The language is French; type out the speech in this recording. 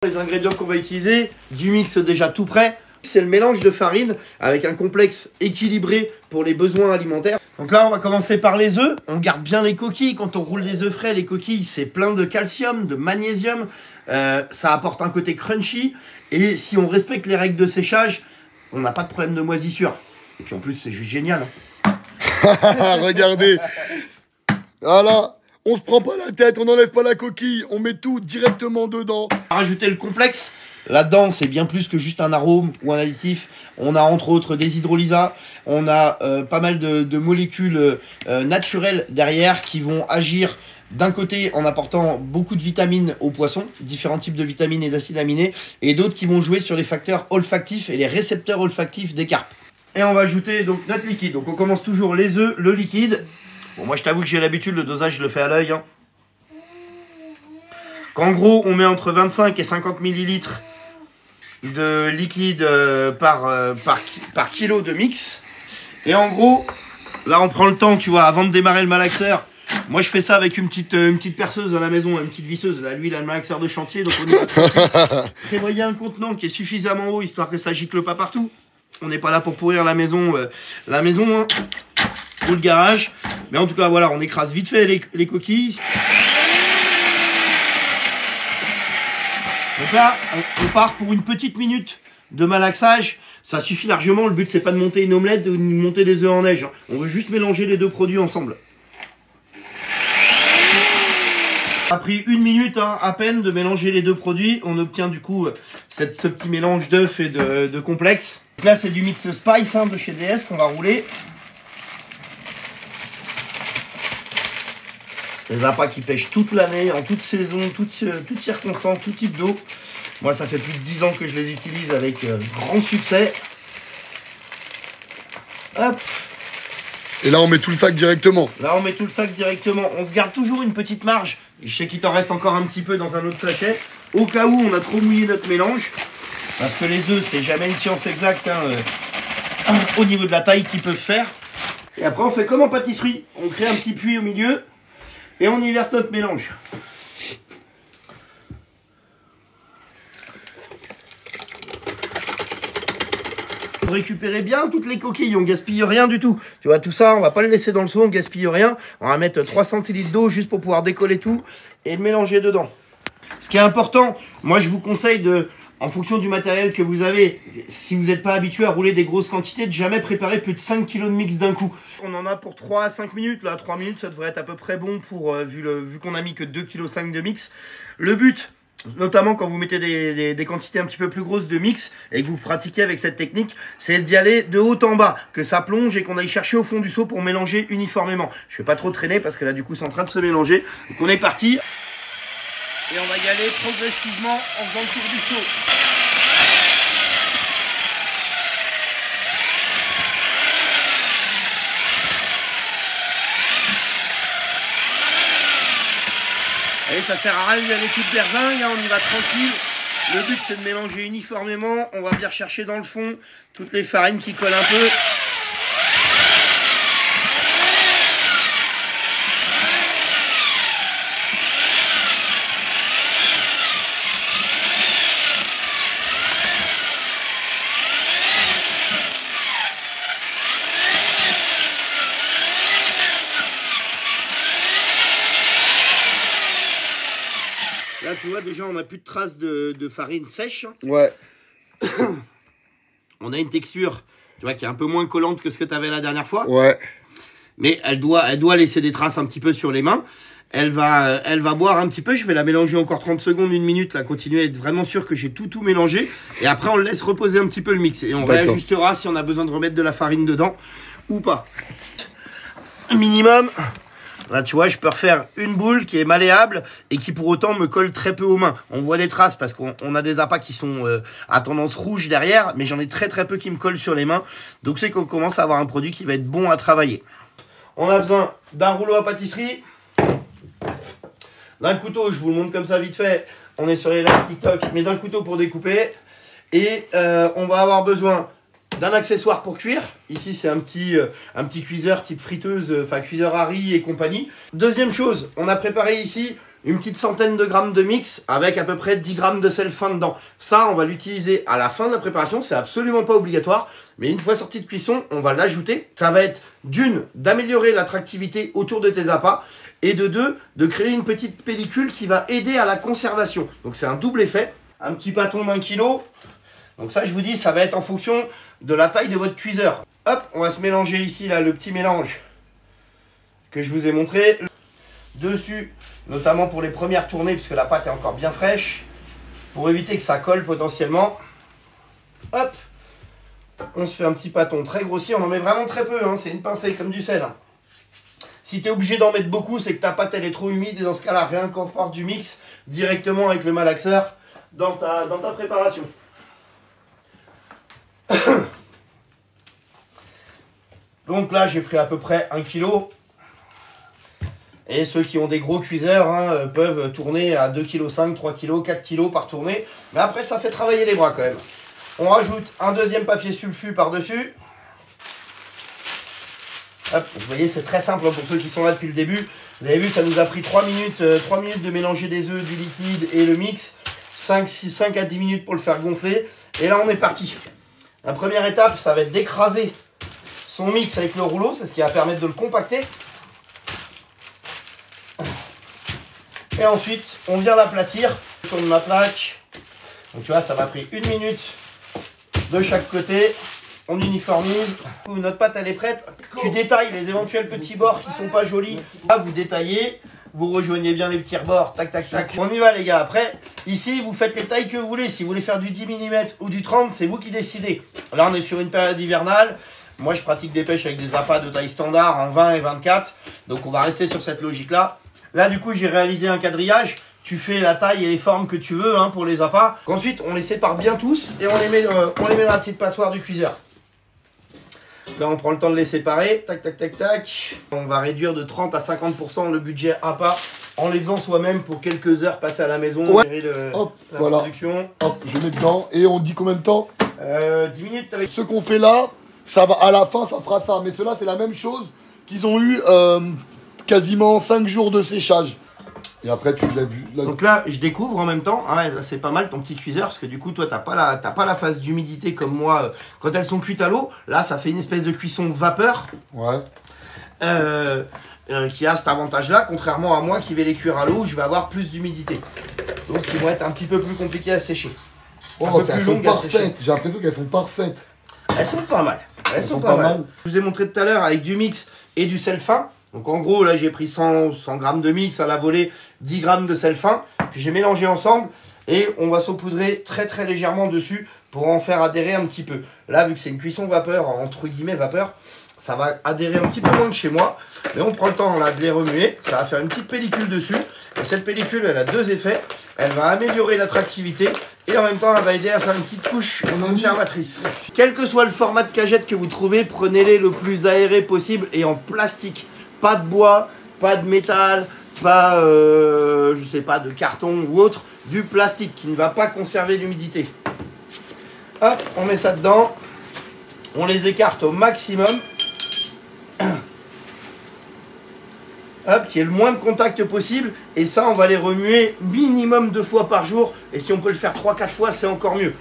Les ingrédients qu'on va utiliser, du mix déjà tout prêt. C'est le mélange de farine avec un complexe équilibré pour les besoins alimentaires. Donc là, on va commencer par les œufs. On garde bien les coquilles. Quand on roule des œufs frais, les coquilles, c'est plein de calcium, de magnésium. Ça apporte un côté crunchy. Et si on respecte les règles de séchage, on n'a pas de problème de moisissure. Et puis en plus, c'est juste génial. Regardez. Voilà. On se prend pas la tête, on n'enlève pas la coquille, on met tout directement dedans. Rajouter le complexe. Là-dedans, c'est bien plus que juste un arôme ou un additif. On a entre autres des hydrolysats. On a pas mal de molécules naturelles derrière qui vont agir d'un côté en apportant beaucoup de vitamines aux poissons, différents types de vitamines et d'acides aminés, et d'autres qui vont jouer sur les facteurs olfactifs et les récepteurs olfactifs des carpes. Et on va ajouter donc notre liquide. Donc on commence toujours les œufs, le liquide. Bon, moi je t'avoue que j'ai l'habitude, le dosage je le fais à l'œil. Hein. Qu'en gros on met entre 25 et 50 ml de liquide par kilo de mix. Et en gros, là on prend le temps, tu vois, avant de démarrer le malaxeur. Moi je fais ça avec une petite perceuse à la maison, une petite visseuse. Là lui il a le malaxeur de chantier, donc on y va tranquille. Prévoyez un contenant qui est suffisamment haut, histoire que ça gicle pas partout. On n'est pas là pour pourrir la maison hein, ou le garage. Mais en tout cas voilà, on écrase vite fait les coquilles. Donc là, on part pour une petite minute de malaxage. Ça suffit largement. Le but, c'est pas de monter une omelette ou de monter des œufs en neige. On veut juste mélanger les deux produits ensemble. Ça a pris une minute hein, à peine de mélanger les deux produits. On obtient du coup ce petit mélange d'œufs et de complexe. Donc là, c'est du mix Spice hein, de chez DS qu'on va rouler. Des appâts qui pêchent toute l'année, en toute saison, toutes circonstances, tout type d'eau. Moi, ça fait plus de 10 ans que je les utilise avec grand succès. Hop. Et là, on met tout le sac directement. Là, on met tout le sac directement. On se garde toujours une petite marge. Je sais qu'il t'en reste encore un petit peu dans un autre sachet. Au cas où on a trop mouillé notre mélange. Parce que les œufs, c'est jamais une science exacte hein, au niveau de la taille qu'ils peuvent faire. Et après, on fait comme en pâtisserie. On crée un petit puits au milieu. Et on y verse notre mélange. Récupérer bien toutes les coquilles, on gaspille rien du tout. Tu vois, tout ça, on va pas le laisser dans le seau, on gaspille rien. On va mettre 3 centilitres d'eau juste pour pouvoir décoller tout et le mélanger dedans. Ce qui est important, moi je vous conseille de, en fonction du matériel que vous avez, si vous n'êtes pas habitué à rouler des grosses quantités, de jamais préparer plus de 5 kg de mix d'un coup. On en a pour 3 à 5 minutes. Là, 3 minutes, ça devrait être à peu près bon pour vu qu'on a mis que 2,5 kg de mix. Le but, notamment quand vous mettez des quantités un petit peu plus grosses de mix et que vous pratiquez avec cette technique, c'est d'y aller de haut en bas, que ça plonge et qu'on aille chercher au fond du seau pour mélanger uniformément. Je ne vais pas trop traîner parce que là, du coup, c'est en train de se mélanger. Donc, on est parti. Et on va y aller progressivement en faisant le tour du seau. Et ça sert à rien d'y aller toute berzingue, hein, on y va tranquille. Le but c'est de mélanger uniformément. On va venir chercher dans le fond toutes les farines qui collent un peu. Là, tu vois, déjà, on n'a plus de traces de farine sèche. Ouais. On a une texture, tu vois, qui est un peu moins collante que ce que tu avais la dernière fois. Ouais. Mais elle doit laisser des traces un petit peu sur les mains. Elle va boire un petit peu. Je vais la mélanger encore 30 secondes, 1 minute. Là, continuer à être vraiment sûr que j'ai tout mélangé. Et après, on le laisse reposer un petit peu le mix. Et on réajustera si on a besoin de remettre de la farine dedans ou pas. Minimum. Là, tu vois, je peux refaire une boule qui est malléable et qui pour autant me colle très peu aux mains. On voit des traces parce qu'on a des appâts qui sont à tendance rouge derrière, mais j'en ai très peu qui me collent sur les mains. Donc c'est qu'on commence à avoir un produit qui va être bon à travailler. On a besoin d'un rouleau à pâtisserie, d'un couteau, je vous le montre comme ça vite fait. On est sur les lives TikTok, mais d'un couteau pour découper. Et on va avoir besoin d'un accessoire pour cuire. Ici, c'est un petit cuiseur type friteuse, enfin cuiseur à riz et compagnie. Deuxième chose, on a préparé ici une petite centaine de grammes de mix avec à peu près 10 grammes de sel fin dedans. Ça, on va l'utiliser à la fin de la préparation, c'est absolument pas obligatoire, mais une fois sorti de cuisson, on va l'ajouter. Ça va être d'une, d'améliorer l'attractivité autour de tes appâts, et de deux, de créer une petite pellicule qui va aider à la conservation. Donc c'est un double effet. Un petit pâton d'1 kg. Donc ça, je vous dis, ça va être en fonction de la taille de votre cuiseur. Hop, on va se mélanger ici, là, le petit mélange que je vous ai montré. Dessus, notamment pour les premières tournées, puisque la pâte est encore bien fraîche, pour éviter que ça colle potentiellement. Hop, on se fait un petit pâton très grossier, on en met vraiment très peu, hein, c'est une pincée comme du sel. Si tu es obligé d'en mettre beaucoup, c'est que ta pâte elle est trop humide, et dans ce cas-là, réincorpore du mix directement avec le malaxeur dans ta préparation. Donc là, j'ai pris à peu près 1 kg. Et ceux qui ont des gros cuiseurs hein, peuvent tourner à 2,5 kg, 3 kg, 4 kg par tournée. Mais après, ça fait travailler les bras quand même. On rajoute un deuxième papier sulfu par-dessus. Hop, vous voyez, c'est très simple pour ceux qui sont là depuis le début. Vous avez vu, ça nous a pris 3 minutes de mélanger des œufs, du liquide et le mix. 5 à 10 minutes pour le faire gonfler. Et là, on est parti. La première étape, ça va être d'écraser son mix avec le rouleau. C'est ce qui va permettre de le compacter. Et ensuite, on vient l'aplatir. Je tourne ma plaque. Donc tu vois, ça m'a pris 1 minute de chaque côté. On uniformise. Notre pâte, elle est prête. Tu détailles les éventuels petits bords qui sont pas jolis. Là, vous détaillez. Vous rejoignez bien les petits rebords. Tac, tac, tac. On y va, les gars. Après, ici, vous faites les tailles que vous voulez. Si vous voulez faire du 10 mm ou du 30, c'est vous qui décidez. Là, on est sur une période hivernale. Moi, je pratique des pêches avec des appâts de taille standard en 20 et 24. Donc, on va rester sur cette logique-là. Là, du coup, j'ai réalisé un quadrillage. Tu fais la taille et les formes que tu veux hein, pour les appâts. Ensuite, on les sépare bien tous et on les met dans la petite passoire du cuiseur. Là, on prend le temps de les séparer. Tac, tac, tac, tac. On va réduire de 30 à 50% le budget appât en les faisant soi-même pour quelques heures passées à la maison. Ouais. Hop, la voilà. production. Hop, je mets dedans. Et on dit combien de temps 10 minutes. Avec... Ce qu'on fait là, ça va, à la fin, ça fera ça. Mais ceux-là, c'est la même chose qu'ils ont eu quasiment 5 jours de séchage. Et après, tu l'as vu. Là... Donc là, je découvre en même temps. Hein, c'est pas mal ton petit cuiseur parce que du coup, toi, t'as pas la phase d'humidité comme moi. Quand elles sont cuites à l'eau, là, ça fait une espèce de cuisson vapeur. Ouais. Qui a cet avantage-là, contrairement à moi qui vais les cuire à l'eau, où je vais avoir plus d'humidité. Donc, ils vont être un petit peu plus compliqués à sécher. Oh, elles sont parfaites. J'ai l'impression qu'elles sont parfaites. Elles sont pas mal. Elles sont pas mal. Je vous ai montré tout à l'heure avec du mix et du sel fin. Donc en gros, là j'ai pris 100 grammes de mix à la volée, 10 grammes de sel fin que j'ai mélangé ensemble et on va saupoudrer très très légèrement dessus pour en faire adhérer un petit peu. Là, vu que c'est une cuisson vapeur, entre guillemets vapeur, ça va adhérer un petit peu moins que chez moi. Mais on prend le temps là, de les remuer, ça va faire une petite pellicule dessus. Et cette pellicule, elle a deux effets. Elle va améliorer l'attractivité et en même temps, elle va aider à faire une petite couche conservatrice. Quel que soit le format de cagette que vous trouvez, prenez-les le plus aéré possible et en plastique. Pas de bois, pas de métal, pas, je sais pas, de carton ou autre, du plastique qui ne va pas conserver l'humidité. Hop, on met ça dedans, on les écarte au maximum. Hop, qu'il y ait le moins de contact possible, et ça, on va les remuer minimum 2 fois par jour, et si on peut le faire 3-4 fois, c'est encore mieux.